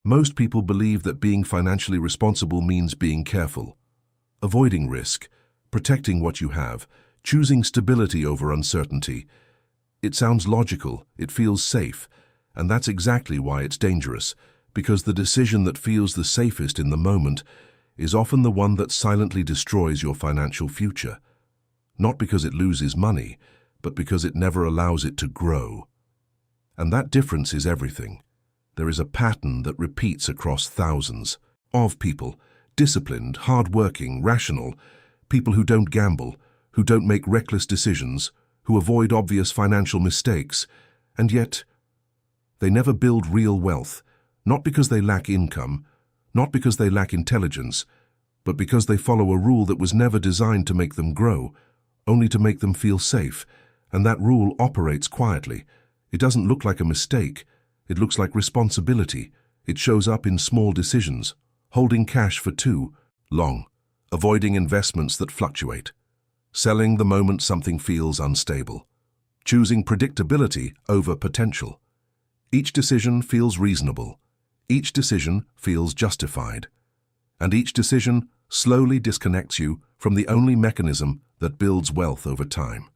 Most people believe that being financially responsible means being careful, avoiding risk, protecting what you have, choosing stability over uncertainty. It sounds logical, it feels safe, and that's exactly why it's dangerous, because the decision that feels the safest in the moment is often the one that silently destroys your financial future. Not because it loses money, but because it never allows it to grow. And that difference is everything. There is a pattern that repeats across thousands of people, disciplined, hard-working, rational, people who don't gamble, who don't make reckless decisions, who avoid obvious financial mistakes, and yet they never build real wealth, not because they lack income, not because they lack intelligence, but because they follow a rule that was never designed to make them grow, only to make them feel safe, and that rule operates quietly. It doesn't look like a mistake. It looks like responsibility. It shows up in small decisions, holding cash for too long, avoiding investments that fluctuate, selling the moment something feels unstable, choosing predictability over potential. Each decision feels reasonable. Each decision feels justified. And each decision slowly disconnects you from the only mechanism that builds wealth over time: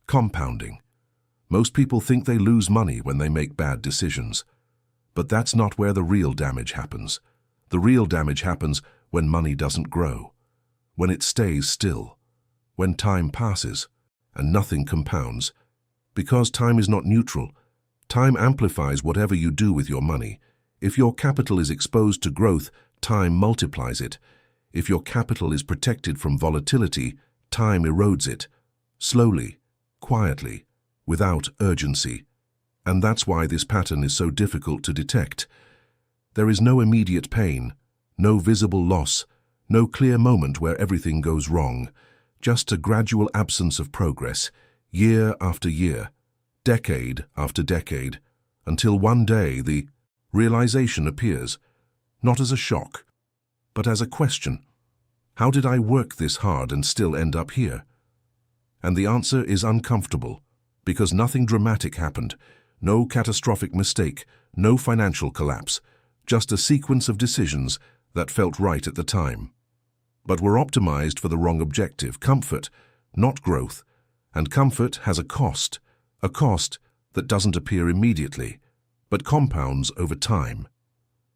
compounding. Most people think they lose money when they make bad decisions. But that's not where the real damage happens. The real damage happens when money doesn't grow, when it stays still, when time passes and nothing compounds. Because time is not neutral, time amplifies whatever you do with your money. If your capital is exposed to growth, time multiplies it. If your capital is protected from volatility, time erodes it, slowly, quietly, without urgency. And that's why this pattern is so difficult to detect. There is no immediate pain, no visible loss, no clear moment where everything goes wrong, just a gradual absence of progress, year after year, decade after decade, until one day the realization appears, not as a shock, but as a question. How did I work this hard and still end up here? And the answer is uncomfortable, because nothing dramatic happened, no catastrophic mistake, no financial collapse, just a sequence of decisions that felt right at the time, but were optimized for the wrong objective: comfort, not growth. And comfort has a cost that doesn't appear immediately, but compounds over time.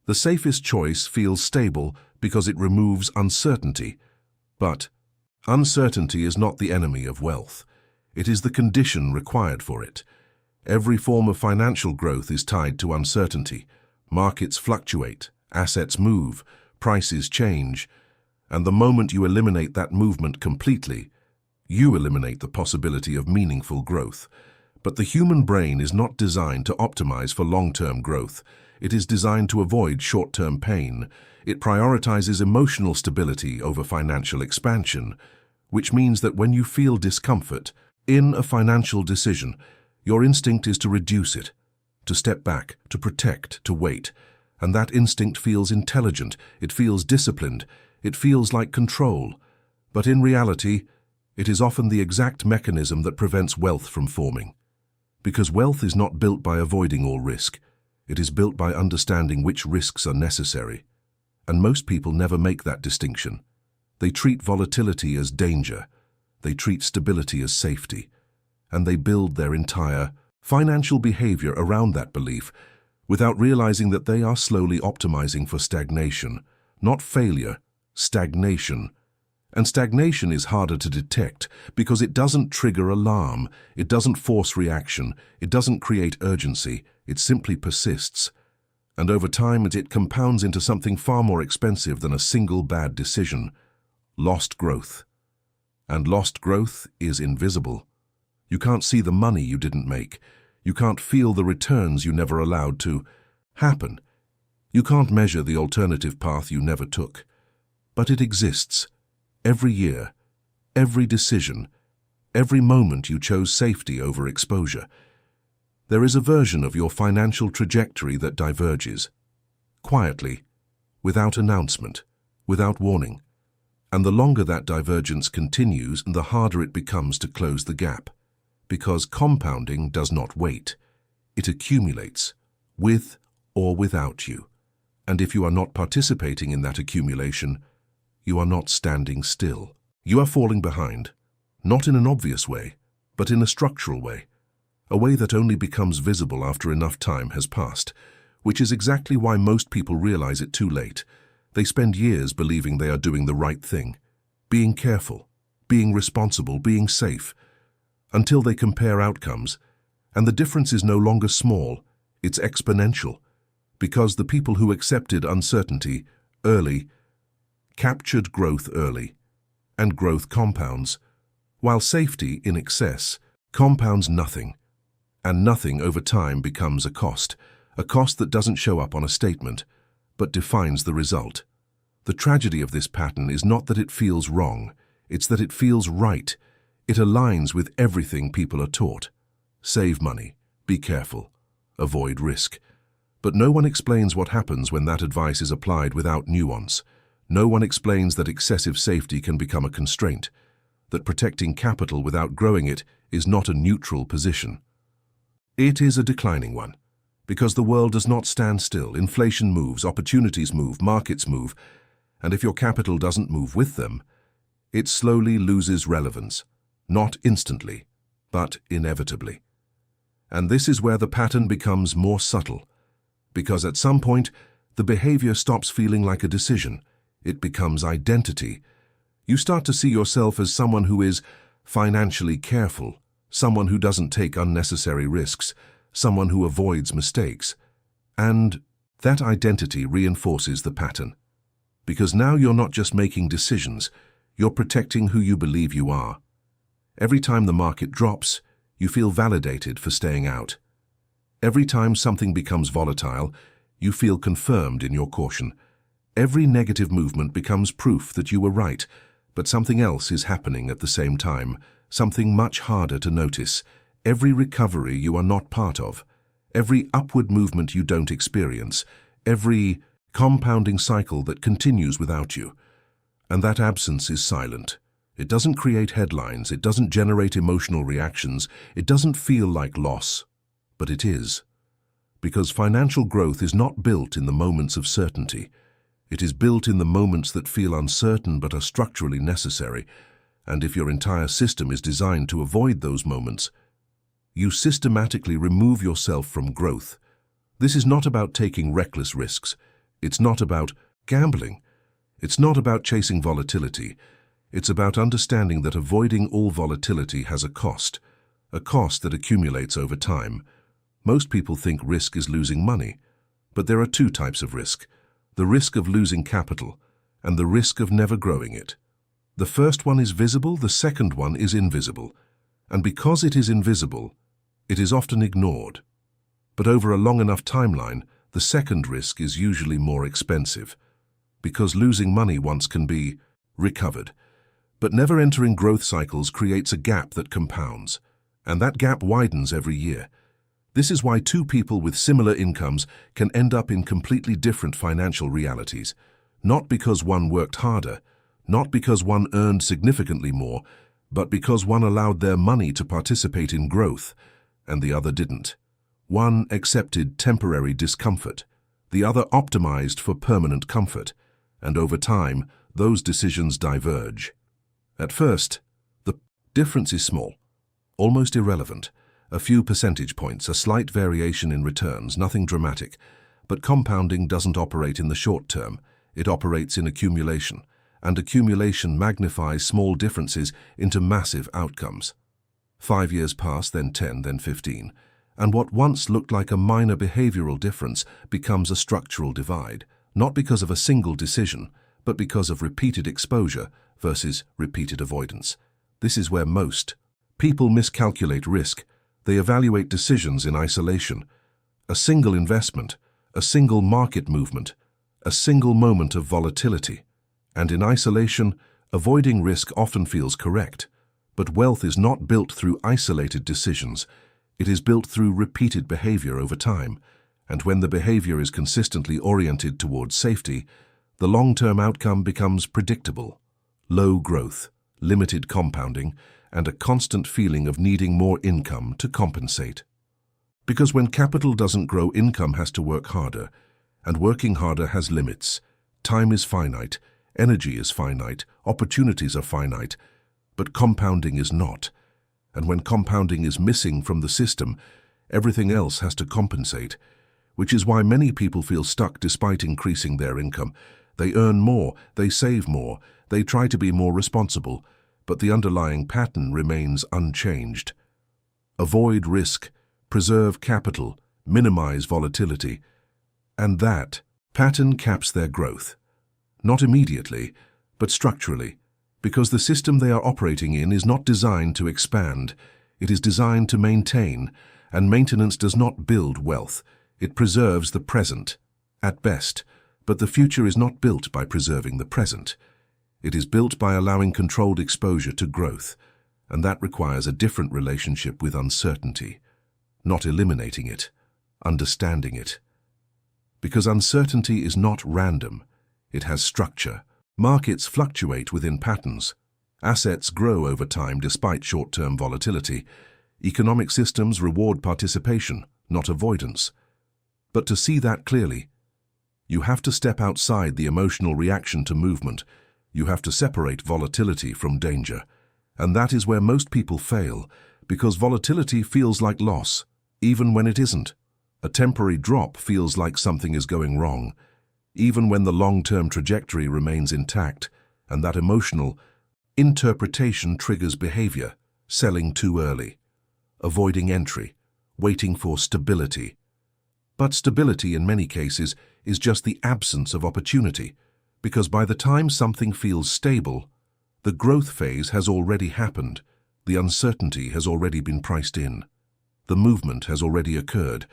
The safest choice feels stable because it removes uncertainty. But uncertainty is not the enemy of wealth. It is the condition required for it. Every form of financial growth is tied to uncertainty. Markets fluctuate, assets move, prices change, and the moment you eliminate that movement completely, you eliminate the possibility of meaningful growth. But the human brain is not designed to optimize for long-term growth. It is designed to avoid short-term pain. It prioritizes emotional stability over financial expansion, which means that when you feel discomfort in a financial decision, your instinct is to reduce it, to step back, to protect, to wait. And that instinct feels intelligent, it feels disciplined, it feels like control. But in reality, it is often the exact mechanism that prevents wealth from forming. Because wealth is not built by avoiding all risk. It is built by understanding which risks are necessary. And most people never make that distinction. They treat volatility as danger. They treat stability as safety. And they build their entire financial behavior around that belief without realizing that they are slowly optimizing for stagnation, not failure, stagnation. And stagnation is harder to detect because it doesn't trigger alarm, it doesn't force reaction, it doesn't create urgency, it simply persists. And over time it compounds into something far more expensive than a single bad decision: lost growth. And lost growth is invisible. You can't see the money you didn't make. You can't feel the returns you never allowed to happen. You can't measure the alternative path you never took. But it exists. Every year, every decision, every moment you chose safety over exposure. There is a version of your financial trajectory that diverges, quietly, without announcement, without warning. And the longer that divergence continues, the harder it becomes to close the gap. Because compounding does not wait. It accumulates, with or without you. And if you are not participating in that accumulation, you are not standing still. You are falling behind, not in an obvious way, but in a structural way, a way that only becomes visible after enough time has passed, which is exactly why most people realize it too late. They spend years believing they are doing the right thing, being careful, being responsible, being safe, until they compare outcomes, and the difference is no longer small, it's exponential, because the people who accepted uncertainty early captured growth early, and growth compounds, while safety in excess compounds nothing, and nothing over time becomes a cost that doesn't show up on a statement, but defines the result. The tragedy of this pattern is not that it feels wrong, it's that it feels right. It aligns with everything people are taught. Save money, be careful, avoid risk. But no one explains what happens when that advice is applied without nuance. No one explains that excessive safety can become a constraint, that protecting capital without growing it is not a neutral position. It is a declining one, because the world does not stand still. Inflation moves, opportunities move, markets move, and if your capital doesn't move with them, it slowly loses relevance, not instantly, but inevitably. And this is where the pattern becomes more subtle, because at some point, the behavior stops feeling like a decision. It becomes identity. You start to see yourself as someone who is financially careful, someone who doesn't take unnecessary risks, someone who avoids mistakes. And that identity reinforces the pattern. Because now you're not just making decisions, you're protecting who you believe you are. Every time the market drops, you feel validated for staying out. Every time something becomes volatile, you feel confirmed in your caution. Every negative movement becomes proof that you were right, but something else is happening at the same time, something much harder to notice. Every recovery you are not part of, every upward movement you don't experience, every compounding cycle that continues without you. And that absence is silent. It doesn't create headlines, it doesn't generate emotional reactions, it doesn't feel like loss, but it is. Because financial growth is not built in the moments of certainty. It is built in the moments that feel uncertain but are structurally necessary, and if your entire system is designed to avoid those moments, you systematically remove yourself from growth. This is not about taking reckless risks. It's not about gambling. It's not about chasing volatility. It's about understanding that avoiding all volatility has a cost that accumulates over time. Most people think risk is losing money, but there are two types of risk: the risk of losing capital and the risk of never growing it. The first one is visible, the second one is invisible. And because it is invisible, it is often ignored. But over a long enough timeline, the second risk is usually more expensive, because losing money once can be recovered. But never entering growth cycles creates a gap that compounds, and that gap widens every year. This is why two people with similar incomes can end up in completely different financial realities, not because one worked harder, not because one earned significantly more, but because one allowed their money to participate in growth, and the other didn't. One accepted temporary discomfort, the other optimized for permanent comfort, and over time, those decisions diverge. At first, the difference is small, almost irrelevant. A few percentage points, a slight variation in returns, nothing dramatic. But compounding doesn't operate in the short term. It operates in accumulation, and accumulation magnifies small differences into massive outcomes. 5 years pass, then 10, then 15, and what once looked like a minor behavioral difference becomes a structural divide, not because of a single decision, but because of repeated exposure versus repeated avoidance. This is where most people miscalculate risk. They evaluate decisions in isolation. A single investment, a single market movement, a single moment of volatility. And in isolation, avoiding risk often feels correct. But wealth is not built through isolated decisions. It is built through repeated behavior over time. And when the behavior is consistently oriented towards safety, the long-term outcome becomes predictable. Low growth, limited compounding, and a constant feeling of needing more income to compensate. Because when capital doesn't grow, income has to work harder, And working harder has limits. Time is finite, energy is finite, opportunities are finite, but compounding is not. And when compounding is missing from the system, everything else has to compensate, which is why many people feel stuck despite increasing their income. They earn more, they save more, they try to be more responsible, but the underlying pattern remains unchanged. Avoid risk, preserve capital, minimize volatility, and that pattern caps their growth. Not immediately, but structurally, because the system they are operating in is not designed to expand, it is designed to maintain, and maintenance does not build wealth, it preserves the present, at best, but the future is not built by preserving the present. It is built by allowing controlled exposure to growth, and that requires a different relationship with uncertainty, not eliminating it, understanding it. Because uncertainty is not random, it has structure. Markets fluctuate within patterns. Assets grow over time despite short-term volatility. Economic systems reward participation, not avoidance. But to see that clearly, you have to step outside the emotional reaction to movement. You have to separate volatility from danger. And that is where most people fail, because volatility feels like loss, even when it isn't. A temporary drop feels like something is going wrong, even when the long-term trajectory remains intact, and that emotional interpretation triggers behavior, selling too early, avoiding entry, waiting for stability. But stability in many cases is just the absence of opportunity, because by the time something feels stable, the growth phase has already happened, the uncertainty has already been priced in, the movement has already occurred,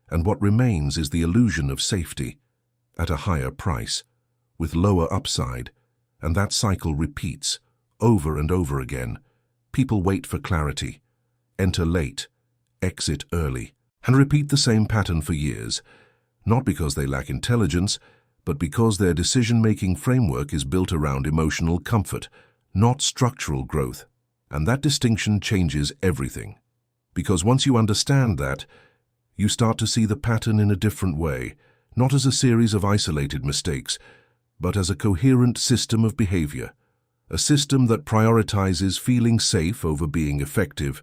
and what remains is the illusion of safety, at a higher price, with lower upside, and that cycle repeats, over and over again. People wait for clarity, enter late, exit early, and repeat the same pattern for years, not because they lack intelligence, but because their decision-making framework is built around emotional comfort, not structural growth. And that distinction changes everything. Because once you understand that, you start to see the pattern in a different way, not as a series of isolated mistakes, but as a coherent system of behavior, a system that prioritizes feeling safe over being effective,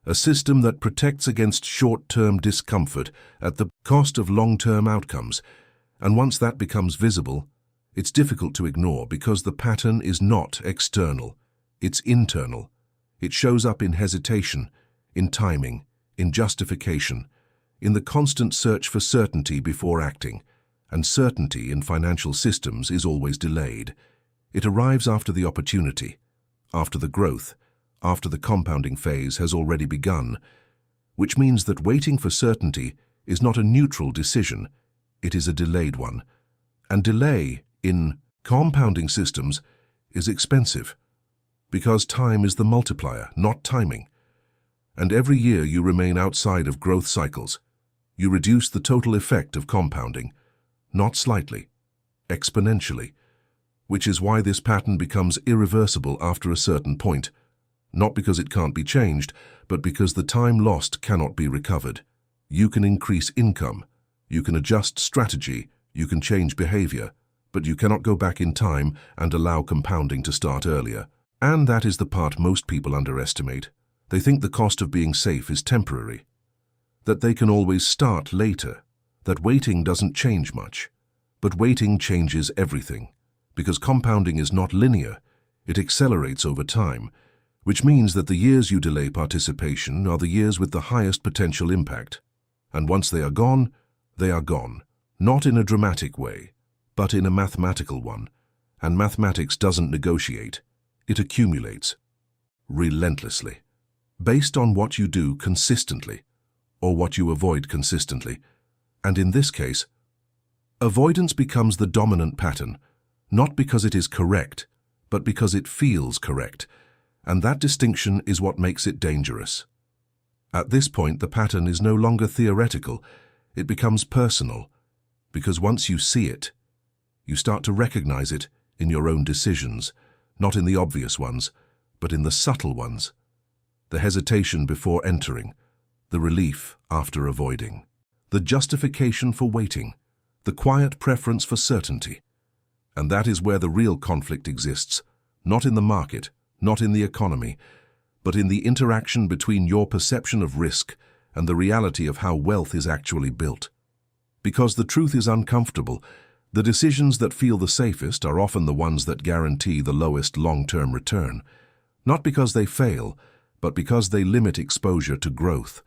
a system that protects against short-term discomfort at the cost of long-term outcomes. And once that becomes visible, it's difficult to ignore because the pattern is not external, it's internal. It shows up in hesitation, in timing, in justification, in the constant search for certainty before acting, and certainty in financial systems is always delayed. It arrives after the opportunity, after the growth, after the compounding phase has already begun, which means that waiting for certainty is not a neutral decision, it is a delayed one. And delay in compounding systems is expensive, because time is the multiplier, not timing. And every year you remain outside of growth cycles, you reduce the total effect of compounding, not slightly, exponentially, which is why this pattern becomes irreversible after a certain point, not because it can't be changed, but because the time lost cannot be recovered. You can increase income, you can adjust strategy, you can change behavior, but you cannot go back in time and allow compounding to start earlier. And that is the part most people underestimate. They think the cost of being safe is temporary, that they can always start later, that waiting doesn't change much. But waiting changes everything, because compounding is not linear, it accelerates over time, which means that the years you delay participation are the years with the highest potential impact. And once they are gone, not in a dramatic way, but in a mathematical one. And mathematics doesn't negotiate, it accumulates, relentlessly, based on what you do consistently, or what you avoid consistently. And in this case, avoidance becomes the dominant pattern, not because it is correct, but because it feels correct, and that distinction is what makes it dangerous. At this point, the pattern is no longer theoretical, it becomes personal, because once you see it, you start to recognize it in your own decisions, not in the obvious ones, but in the subtle ones. The hesitation before entering, the relief after avoiding, the justification for waiting, the quiet preference for certainty. And that is where the real conflict exists, not in the market, not in the economy, but in the interaction between your perception of risk and the reality of how wealth is actually built. Because the truth is uncomfortable, the decisions that feel the safest are often the ones that guarantee the lowest long-term return, not because they fail, but because they limit exposure to growth.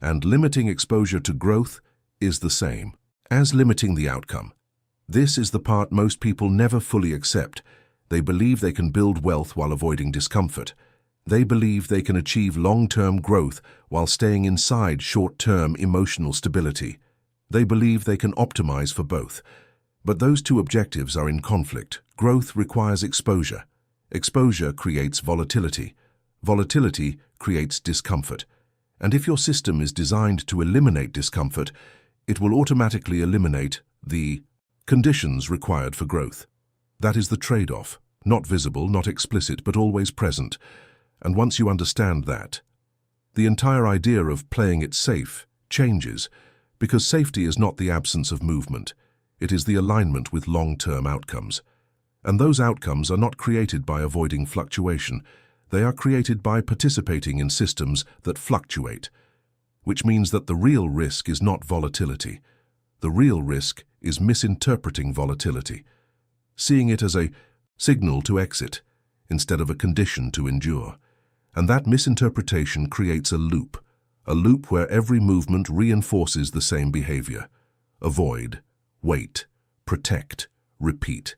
And limiting exposure to growth is the same as limiting the outcome. This is the part most people never fully accept. They believe they can build wealth while avoiding discomfort. They believe they can achieve long-term growth while staying inside short-term emotional stability. They believe they can optimize for both. But those two objectives are in conflict. Growth requires exposure. Exposure creates volatility. Volatility creates discomfort. And if your system is designed to eliminate discomfort, it will automatically eliminate the conditions required for growth. That is the trade-off, not visible, not explicit, but always present. And once you understand that, the entire idea of playing it safe changes, because safety is not the absence of movement. It is the alignment with long-term outcomes. And those outcomes are not created by avoiding fluctuation. They are created by participating in systems that fluctuate, which means that the real risk is not volatility. The real risk is misinterpreting volatility, seeing it as a signal to exit instead of a condition to endure. And that misinterpretation creates a loop where every movement reinforces the same behavior. Avoid, wait, protect, repeat.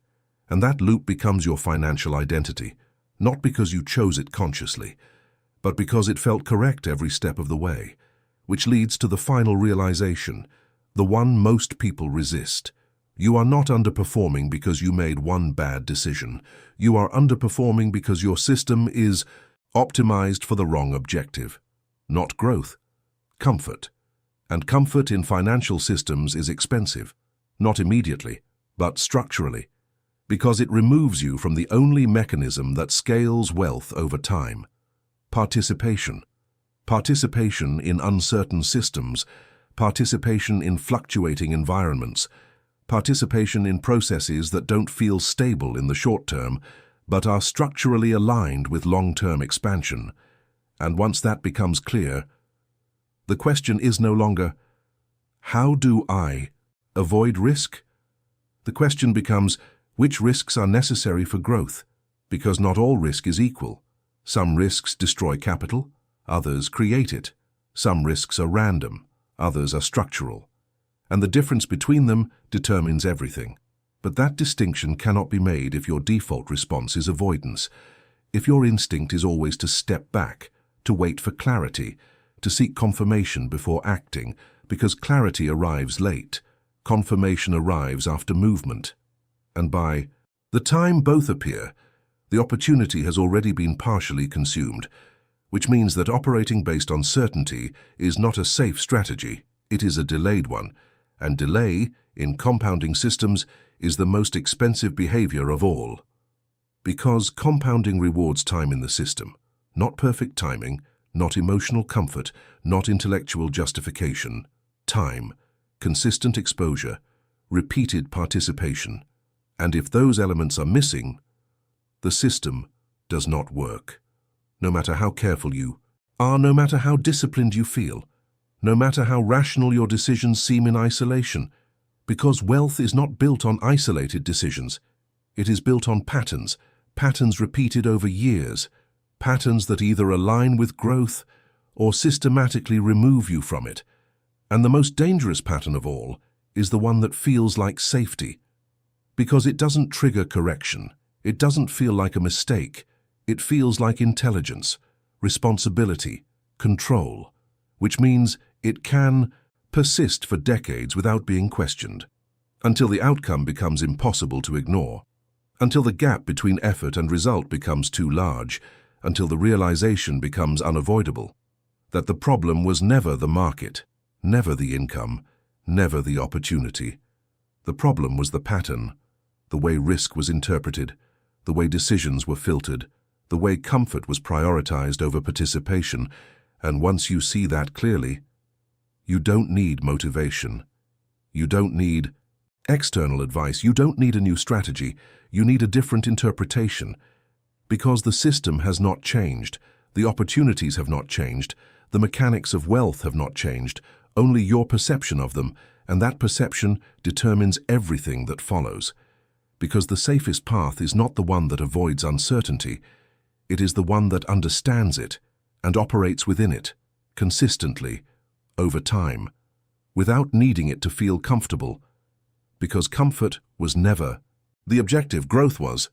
And that loop becomes your financial identity, not because you chose it consciously, but because it felt correct every step of the way, which leads to the final realization, the one most people resist. You are not underperforming because you made one bad decision. You are underperforming because your system is optimized for the wrong objective. Not growth, comfort. And comfort in financial systems is expensive, not immediately, but structurally, because it removes you from the only mechanism that scales wealth over time. Participation. Participation in uncertain systems, participation in fluctuating environments, participation in processes that don't feel stable in the short term, but are structurally aligned with long-term expansion. And once that becomes clear, the question is no longer, how do I avoid risk? The question becomes, which risks are necessary for growth? Because not all risk is equal. Some risks destroy capital, others create it. Some risks are random, others are structural. And the difference between them determines everything. But that distinction cannot be made if your default response is avoidance, if your instinct is always to step back, to wait for clarity, to seek confirmation before acting, because clarity arrives late. Confirmation arrives after movement. And by the time both appear, the opportunity has already been partially consumed, which means that operating based on certainty is not a safe strategy, it is a delayed one, and delay, in compounding systems, is the most expensive behavior of all. Because compounding rewards time in the system, not perfect timing, not emotional comfort, not intellectual justification, time, consistent exposure, repeated participation. And if those elements are missing, the system does not work. No matter how careful you are, no matter how disciplined you feel, no matter how rational your decisions seem in isolation, because wealth is not built on isolated decisions. It is built on patterns, patterns repeated over years, patterns that either align with growth or systematically remove you from it. And the most dangerous pattern of all is the one that feels like safety, because it doesn't trigger correction. It doesn't feel like a mistake. It feels like intelligence, responsibility, control, which means it can persist for decades without being questioned, until the outcome becomes impossible to ignore, until the gap between effort and result becomes too large, until the realization becomes unavoidable, that the problem was never the market, never the income, never the opportunity. The problem was the pattern, the way risk was interpreted, the way decisions were filtered, the way comfort was prioritized over participation. And once you see that clearly, you don't need motivation. You don't need External advice: you don't need a new strategy, you need a different interpretation. Because the system has not changed, the opportunities have not changed, the mechanics of wealth have not changed, only your perception of them, and that perception determines everything that follows. Because the safest path is not the one that avoids uncertainty, it is the one that understands it and operates within it, consistently, over time, without needing it to feel comfortable. Because comfort was never the objective, growth was.